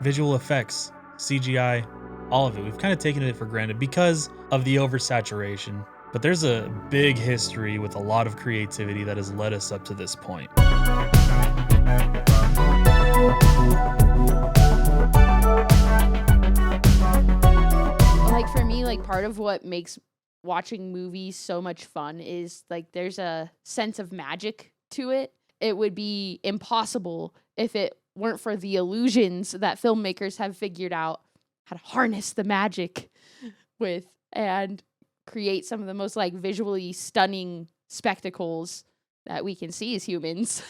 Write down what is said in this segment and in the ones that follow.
visual effects, CGI, all of it. We've kind of taken it for granted because of the oversaturation. But there's a big history with a lot of creativity that has led us up to this point. Like for me, like part of what makes watching movies so much fun is like there's a sense of magic to it. It would be impossible if it weren't for the illusions that filmmakers have figured out how to harness the magic with and create some of the most like visually stunning spectacles that we can see as humans.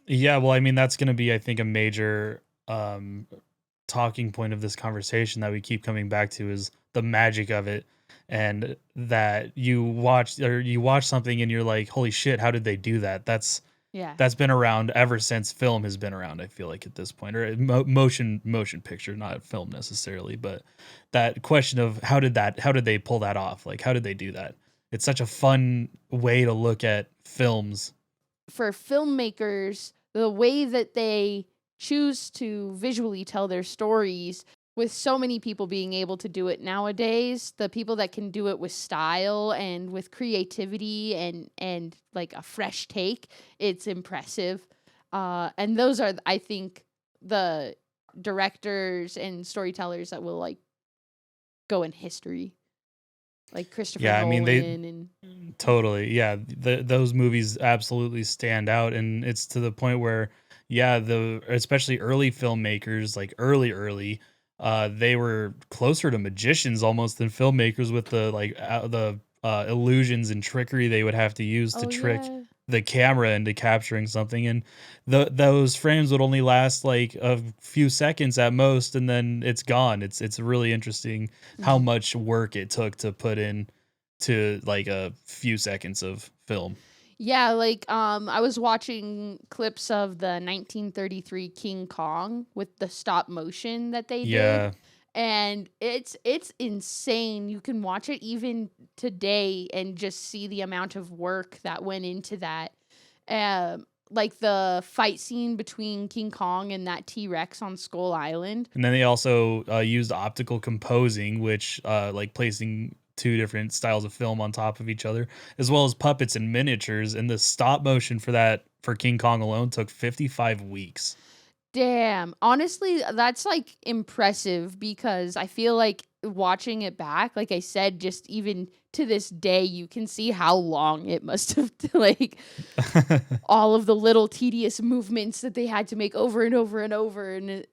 Yeah, well, I mean, that's going to be, I think, a major talking point of this conversation that we keep coming back to is the magic of it. And that you watch something and you're like, holy shit, how did they do that? Yeah. That's been around ever since film has been around, I feel like, at this point, or motion picture, not film necessarily, but that question of how did they pull that off? Like, how did they do that? It's such a fun way to look at films. For filmmakers, the way that they choose to visually tell their stories, with so many people being able to do it nowadays, the people that can do it with style and with creativity and like a fresh take, it's impressive. And those are, I think, the directors and storytellers that will like go in history, like Christopher Yeah, I mean, they Nolan and totally, yeah, those movies absolutely stand out, and it's to the point where, yeah, the especially early filmmakers, like early, they were closer to magicians almost than filmmakers with the illusions and trickery they would have to use to oh trick yeah. the camera into capturing something, and those frames would only last like a few seconds at most, and then it's gone. It's really interesting how Mhm. much work it took to put in to like a few seconds of film. Yeah, like I was watching clips of the 1933 King Kong with the stop motion that they did, Yeah. and it's insane. You can watch it even today and just see the amount of work that went into that. Like the fight scene between King Kong and that T-Rex on Skull Island. And then they also used optical composing, which like placing two different styles of film on top of each other, as well as puppets and miniatures. And the stop motion for King Kong alone took 55 weeks. Damn. Honestly, that's like impressive because I feel like watching it back, like I said, just even to this day, you can see how long it must have like all of the little tedious movements that they had to make over and over and over. And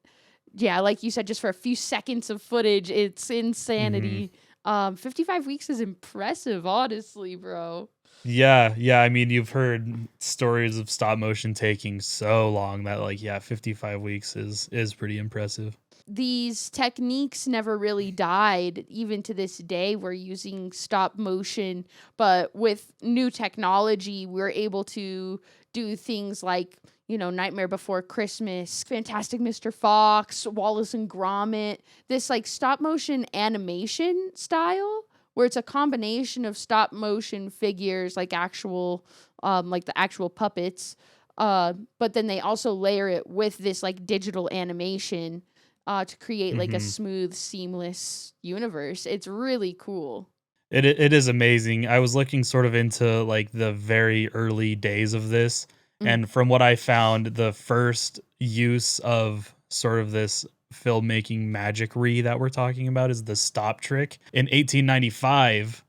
yeah, like you said, just for a few seconds of footage, it's hmm insanity. 55 weeks is impressive, honestly, bro. Yeah, yeah. I mean, you've heard stories of stop motion taking so long that, like, yeah, 55 weeks is pretty impressive. These techniques never really died. Even to this day, we're using stop motion, but with new technology, we're able to do things like, Nightmare Before Christmas, Fantastic Mr. Fox, Wallace and Gromit, this like stop motion animation style where it's a combination of stop motion figures, like like the actual puppets, but then they also layer it with this like digital animation to create like a hmm smooth, seamless universe. It's really cool. it is amazing. I was looking sort of into like the very early days of this, Mm. and from what I found, the first use of sort of this filmmaking magicry that we're talking about is the stop trick. In 1895,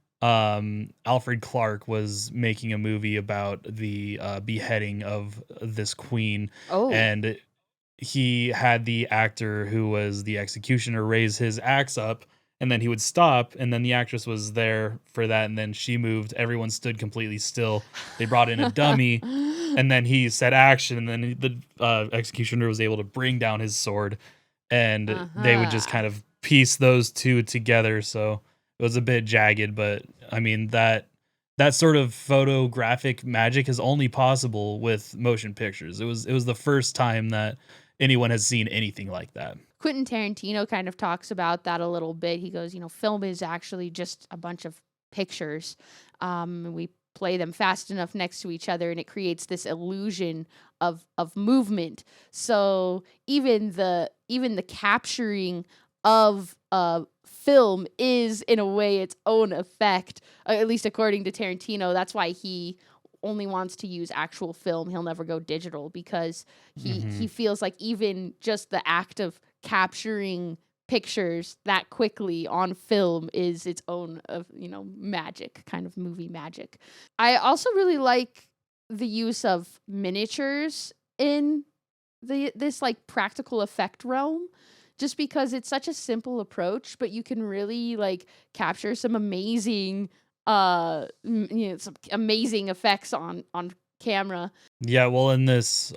Alfred Clark was making a movie about the beheading of this queen, Oh. and he had the actor who was the executioner raise his axe up, and then he would stop, and then the actress was there for that, and then she moved, everyone stood completely still, they brought in a dummy, and then he said action, and then the executioner was able to bring down his sword, and they would just Uh-huh. kind of piece those two together. So it was a bit jagged, but I mean that sort of photographic magic is only possible with motion pictures. It was the first time that anyone has seen anything like that. Quentin Tarantino kind of talks about that a little bit. He goes, film is actually just a bunch of pictures. We play them fast enough next to each other, and it creates this illusion of movement. So even the capturing of film is in a way its own effect, at least according to Tarantino. That's why he only wants to use actual film. He'll never go digital, because he feels like even just the act of capturing pictures that quickly on film is its own of magic, kind of movie magic. I also really like the use of miniatures in this like practical effect realm, just because it's such a simple approach, but you can really like capture some amazing some amazing effects on camera. Yeah, well, in this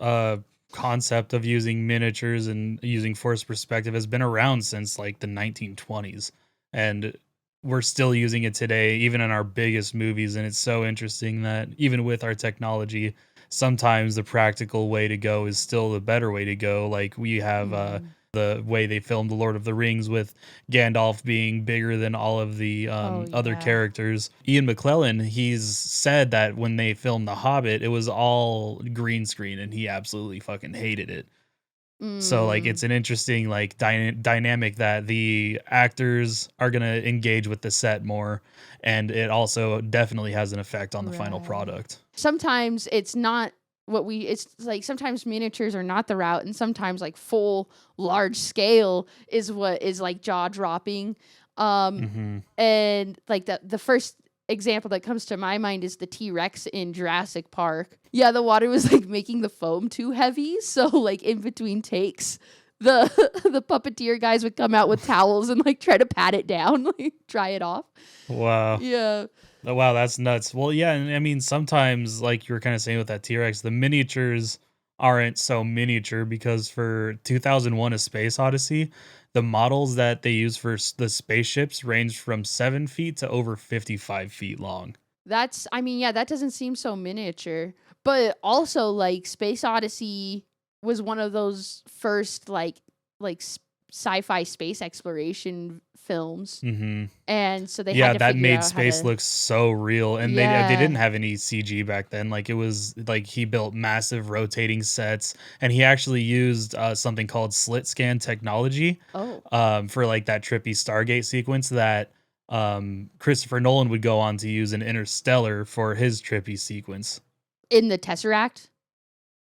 concept of using miniatures and using forced perspective has been around since like the 1920s, and we're still using it today, even in our biggest movies. And it's so interesting that even with our technology, sometimes the practical way to go is still the better way to go. Like we have the way they filmed The Lord of the Rings with Gandalf being bigger than all of the other Yeah. characters. Ian McClellan, he's said that when they filmed The Hobbit, it was all green screen and he absolutely fucking hated it. So like Mm, it's an interesting like dynamic that the actors are going to engage with the set more, and it also definitely has an effect on the final right. product. Sometimes it's not it's like sometimes miniatures are not the route, and sometimes like full large scale is what is like jaw dropping. Um Mhm. and like the first example that comes to my mind is the T-Rex in Jurassic Park. Yeah, the water was like making the foam too heavy, so like in between takes the the puppeteer guys would come out with towels and like try to pat it down, like dry it off. Wow. Yeah. Oh, wow, that's nuts. Well, yeah, and I mean, sometimes, like you were kind of saying with that T-Rex, the miniatures aren't so miniature because for 2001: A Space Odyssey, the models that they use for the spaceships ranged from 7 feet to over 55 feet long. That's I mean, yeah, that doesn't seem so miniature. But also like Space Odyssey was one of those first sci-fi space exploration films. Hmm. And so they had Yeah, to that figure made out how space to. look so real, and they Yeah. didn't have any CG back then. Like it was like he built massive rotating sets, and he actually used something called slit scan technology Oh, for like that trippy Stargate sequence that Christopher Nolan would go on to use in Interstellar for his trippy sequence in the Tesseract?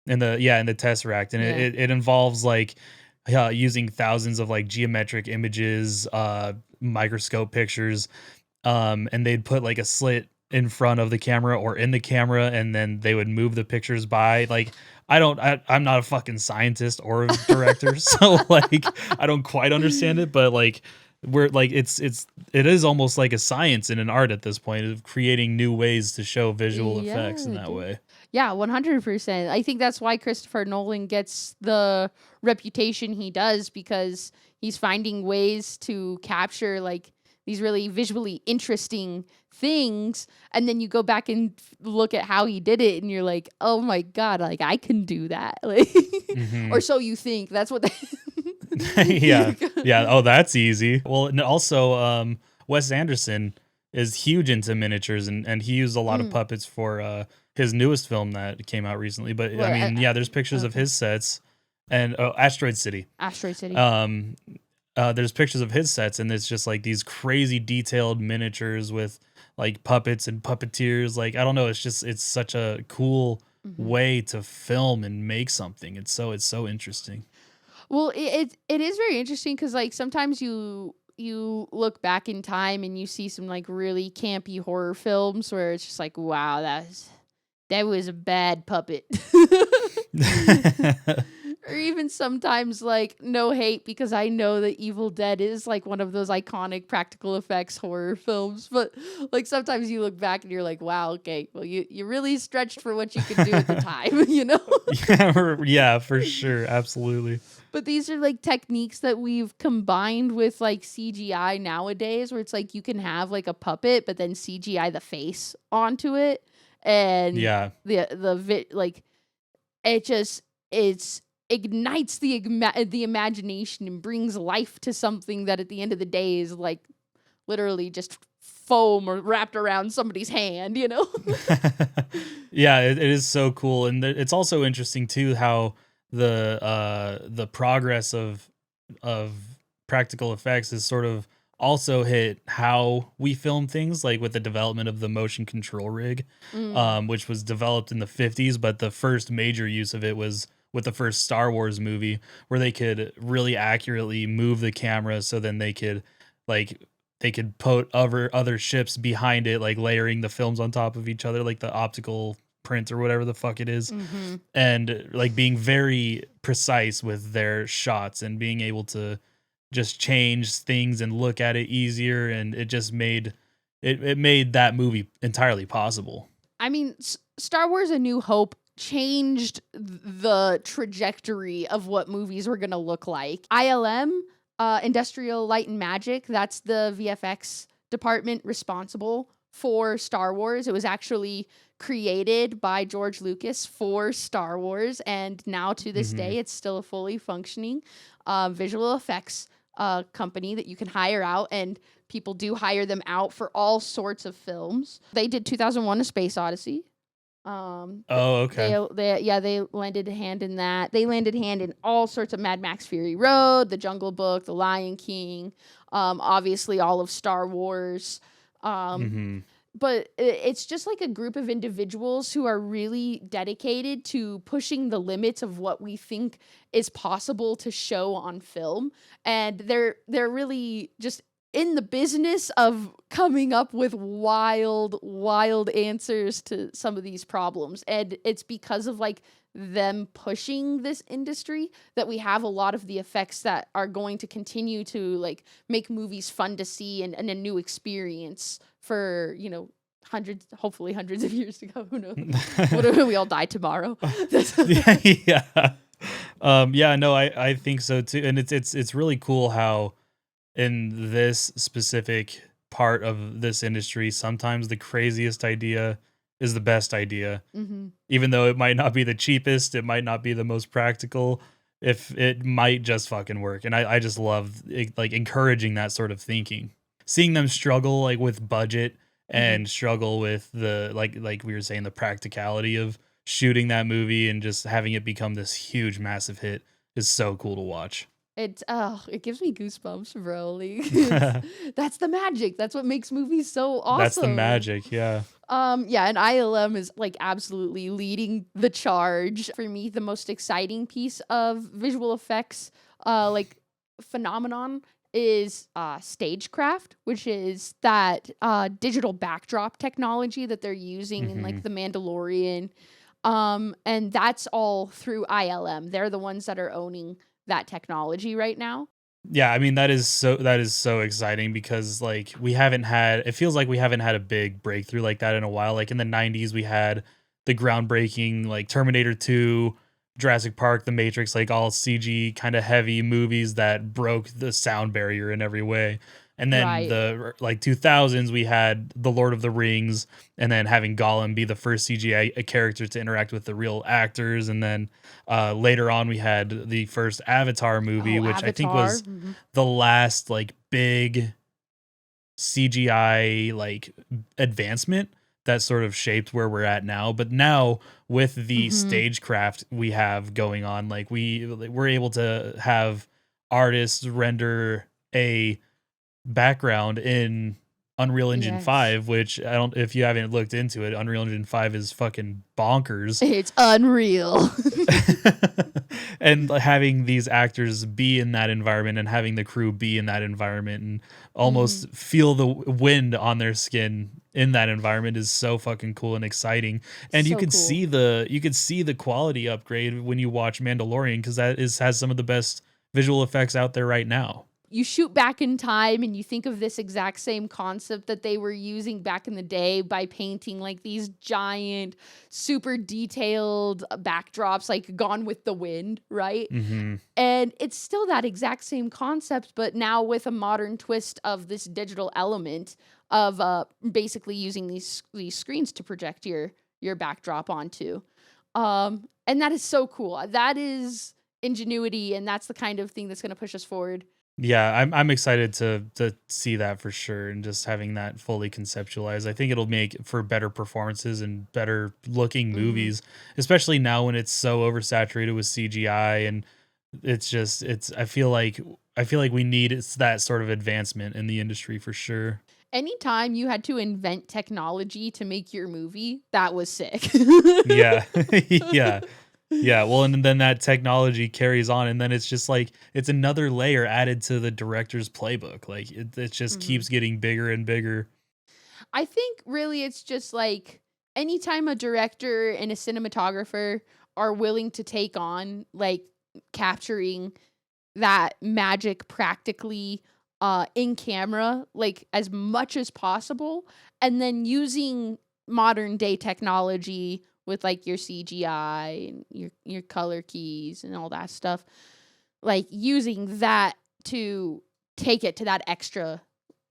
in the Tesseract, and Yeah. it involves like using thousands of like geometric images, microscope pictures, and they'd put like a slit in front of the camera or in the camera, and then they would move the pictures by. Like I'm not a fucking scientist or a director, so like I don't quite understand it, but like we're like it is almost like a science and an art at this point of creating new ways to show visual effects in Yeah, that dude. way. Yeah, 100%. I think that's why Christopher Nolan gets the reputation he does, because he's finding ways to capture like these really visually interesting things, and then you go back and look at how he did it and you're like, "Oh my god, like I can do that." Like or Hmm. so you think. That's what Yeah. they Yeah. Oh, that's easy. Well, and also, Wes Anderson is huge into miniatures, and he used a lot of Mm, puppets for his newest film that came out recently. But I what mean, yeah, there's pictures of okay. his sets, and Asteroid City. Asteroid City. Um, there's pictures of his sets, and it's just like these crazy detailed miniatures with like puppets and puppeteers. Like I don't know, it's such a cool Mhm. way to film and make something. It's so interesting. Well, it is very interesting because like sometimes you look back in time and you see some like really campy horror films where it's just like, wow, that was a bad puppet. Or even sometimes like no hate, because I know that Evil Dead is like one of those iconic practical effects horror films, but like sometimes you look back and you're like, wow, okay, well you really stretched for what you could do at the time, you know? Yeah, yeah, for sure, absolutely. But these are like techniques that we've combined with like CGI nowadays, where it's like you can have like a puppet, but then CGI the face onto it, and Yeah, like it just it's ignites the the imagination and brings life to something that at the end of the day is like literally just foam or wrapped around somebody's hand, you know? Yeah, it is so cool, and it's also interesting too how the progress of practical effects has sort of also hit how we film things, like with the development of the motion control rig, Mm. which was developed in the 50s, but the first major use of it was with the first Star Wars movie, where they could really accurately move the camera so then like they could put other ships behind it, like layering the films on top of each other, like the optical print or whatever the fuck it is, Mm-hmm. and like being very precise with their shots and being able to just change things and look at it easier, and it just made it made that movie entirely possible. I mean, Star Wars: A New Hope changed the trajectory of what movies were going to look like. ILM, Industrial Light and Magic, that's the VFX department responsible for Star Wars. It was actually created by George Lucas for Star Wars, and now to this Hmm. day, it's still a fully functioning visual effects company that you can hire out, and people do hire them out for all sorts of films. They did 2001: A Space Odyssey. Oh, okay. They landed a hand in that. They landed hand in all sorts of Mad Max Fury Road, The Jungle Book, The Lion King, obviously all of Star Wars. Um, Hmm. but it's just like a group of individuals who are really dedicated to pushing the limits of what we think is possible to show on film, and they're really just in the business of coming up with wild answers to some of these problems. And it's because of like them pushing this industry that we have a lot of the effects that are going to continue to like make movies fun to see, and a new experience for, hundreds, hopefully hundreds of years to go. Who knows? What if we all die tomorrow? Yeah, yeah. Yeah, no, I think so too. And it's really cool how in this specific part of this industry, sometimes the craziest idea is the best idea. Hmm. Even though it might not be the cheapest, it might not be the most practical, if it might just fucking work. And I just love like encouraging that sort of thinking. Seeing them struggle like with budget Hmm. and struggle with the like we were saying, the practicality of shooting that movie and just having it become this huge massive hit is so cool to watch. It gives me goosebumps, bro. Like, that's the magic. That's what makes movies so That's the awesome. magic, yeah. Yeah, and ILM is like absolutely leading the charge. For me, the most exciting piece of visual effects, like phenomenon, is stagecraft, which is that digital backdrop technology that they're using in Hmm. like The Mandalorian. And that's all through ILM. They're the ones that are owning that technology right now. Yeah, I mean that is so exciting because like we haven't had it feels like we haven't had a big breakthrough like that in a while. Like in the 90s we had the groundbreaking like Terminator 2, Jurassic Park, The Matrix, like all CG kind of heavy movies that broke the sound barrier in every way. And then Right. the like 2000s we had The Lord of the Rings, and then having Gollum be the first CGI character to interact with the real actors, and then later on we had the first Avatar movie, Oh, which I think Avatar. was the last like big CGI like advancement that sort of shaped where we're at now. But now with the Mm-hmm. stagecraft we have going on, like we're able to have artists render a background in Unreal Engine Yes. 5, which I don't if you haven't looked into it, Unreal Engine 5 is fucking bonkers. It's unreal. And having these actors be in that environment and having the crew be in that environment and Hmm. almost feel the wind on their skin in that environment is so fucking cool and exciting. And So cool. you could see the quality upgrade when you watch Mandalorian, because has some of the best visual effects out there right now. You shoot back in time and you think of this exact same concept that they were using back in the day by painting like these giant, super detailed backdrops, like Gone with the Wind, right? Hmm. And it's still that exact same concept, but now with a modern twist of this digital element of basically using these screens to project your backdrop onto. And that is so cool. That is ingenuity, and that's the kind of thing that's going to push us forward. Yeah, I'm excited to see that for sure, and just having that fully conceptualized. I think it'll make for better performances and better looking Hmm. movies, especially now when it's so oversaturated with CGI, and it's I feel like we need that sort of advancement in the industry for sure. Anytime you had to invent technology to make your movie, that was sick. Yeah. Yeah. Yeah, well, and then that technology carries on, and then it's just like it's another layer added to the director's playbook. Like it just Hmm. keeps getting bigger and bigger. I think really it's just like anytime a director and a cinematographer are willing to take on like capturing that magic practically in camera like as much as possible and then using modern day technology with like your CGI and your color keys and all that stuff, like using that to take it to that extra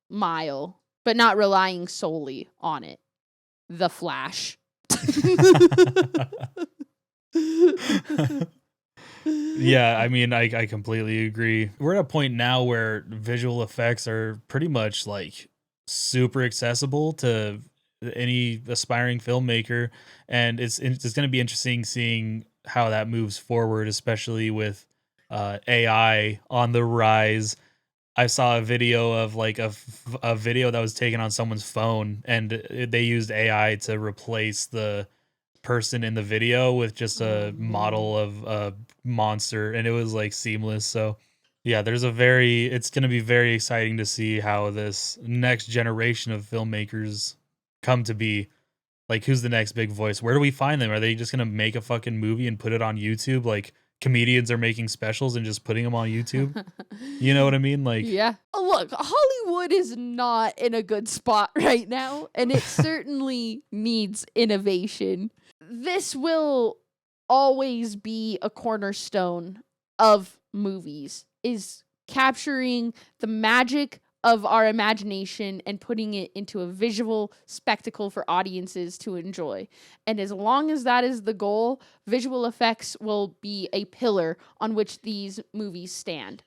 mile but not relying solely on it. The Flash. Yeah, I mean, I completely agree. We're at a point now where visual effects are pretty much like super accessible to any aspiring filmmaker, and it's going to be interesting seeing how that moves forward, especially with AI on the rise. I saw a video of like a video that was taken on someone's phone, and they used AI to replace the person in the video with just Oh a man. model of a monster, and it was like seamless. So yeah, it's going to be very exciting to see how this next generation of filmmakers come to be. Like, who's the next big voice? Where do we find them? Are they just going to make a fucking movie and put it on YouTube like comedians are making specials and just putting them on YouTube? You know what I mean? Like Yeah. Look, Hollywood is not in a good spot right now, and it certainly needs innovation. This will always be a cornerstone of movies is capturing the magic of our imagination and putting it into a visual spectacle for audiences to enjoy. And as long as that is the goal, visual effects will be a pillar on which these movies stand.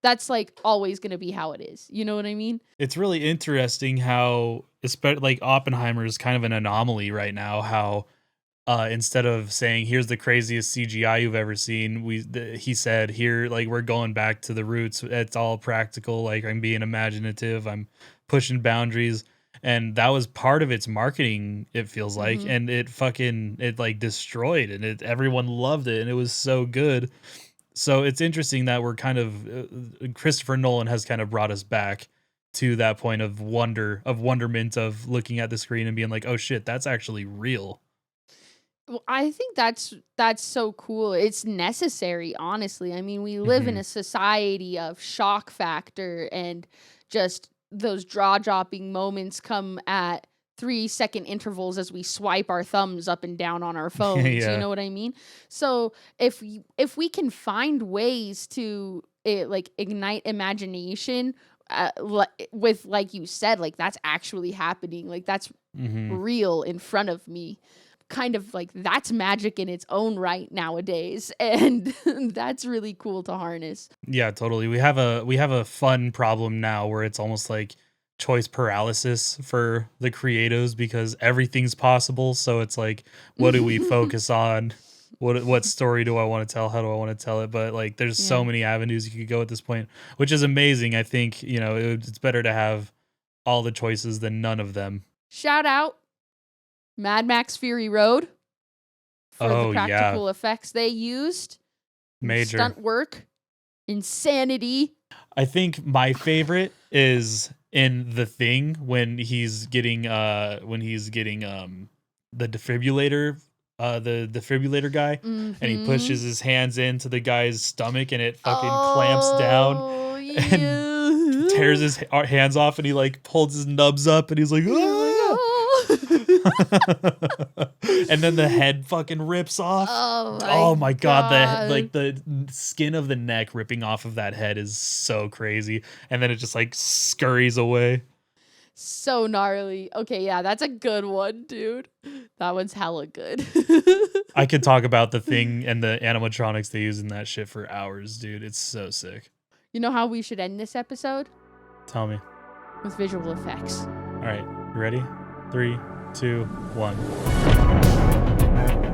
That's like always going to be how it is. You know what I mean? it's really interesting how like Oppenheimer is kind of an anomaly right now, how instead of saying here's the craziest CGI you've ever seen, he said here like we're going back to the roots. It's all practical. Like I'm being imaginative. I'm pushing boundaries, and that was part of its marketing. It feels like, Mhm. and it like destroyed, and everyone loved it, and it was so good. So it's interesting that we're kind of Christopher Nolan has kind of brought us back to that point of wonderment of looking at the screen and being like, oh shit, that's actually real. Well, I think that's so cool. It's necessary, honestly. I mean, we live in Hmm. a society of shock factor and just those jaw-dropping moments come at 3-second intervals as we swipe our thumbs up and down on our phones. You Yeah. know what I mean? So if we can find ways to like ignite imagination, with like you said, like that's actually happening. Like that's Hmm. real in front of me, kind of like that's magic in its own right nowadays, and that's really cool to harness. Yeah, totally. We have a fun problem now where it's almost like choice paralysis for the creatives because everything's possible. So it's like, what do we focus on? What story do I want to tell? How do I want to tell it? But like, there's so Yeah. many avenues you could go at this point, which is amazing. I think it's better to have all the choices than none of them. Shout out Mad Max Fury Road for the Oh yeah, practical effects they used and major. stunt work. Insanity. I think my favorite is in The Thing when he's getting the defibrillator the defibrillator guy, and he Mhm. pushes his hands into the guy's stomach and it fucking clamps down Oh and yeah. tears his hands off, and he like pulls his nubs up and he's like He's like, ah! oh. And then the head fucking rips off. Oh my Oh my god, god. the skin of the neck ripping off of that head is so crazy, and then it just like scurries away. So gnarly. Okay, yeah, that's a good one, dude. That one's hella good. I could talk about the thing and the animatronics they use in that shit for hours, dude. It's so sick. You know how we should end this episode? Tell me. With visual effects. All right, you ready? 3, 2, 1.